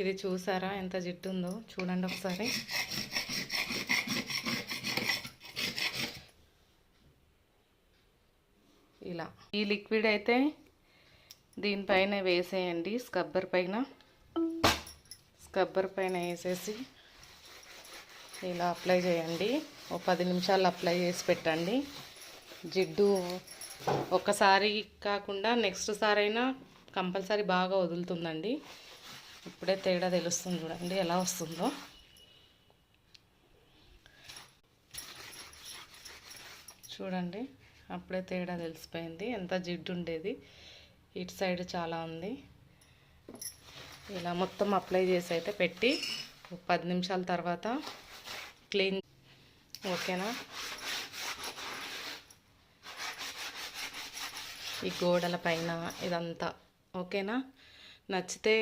ఇది చూసారా ఎంత జిడ్డు ఉందో? చూడండి ఒకసారి. ఇలా ఈ లిక్విడ్ అయితే దీనిపైన వేసేయండి, స్క్రబ్బర్ పైన వేసేసి ఇలా అప్లై చేయండి. ఒక 10 నిమిషాలు అప్లై చేసి పెట్టండి. జిడ్డు ఒక్కసారి కాకుండా నెక్స్ట్ సారి అయినా కంపల్సరీ బాగా వదులుతుందండి. ఇప్పుడే తేడా తెలుస్తుంది, చూడండి ఎలా వస్తుందో. చూడండి అప్పుడే తేడా తెలిసిపోయింది. ఎంత జిడ్డు ఉండేది, ఇటు సైడ్ చాలా ఉంది. ఇలా మొత్తం అప్లై చేసి అయితే పెట్టి 10 నిమిషాల తర్వాత క్లీన్. ఓకేనా? ఈ గోడల పైన ఇదంతా ఓకేనా? నచ్చితే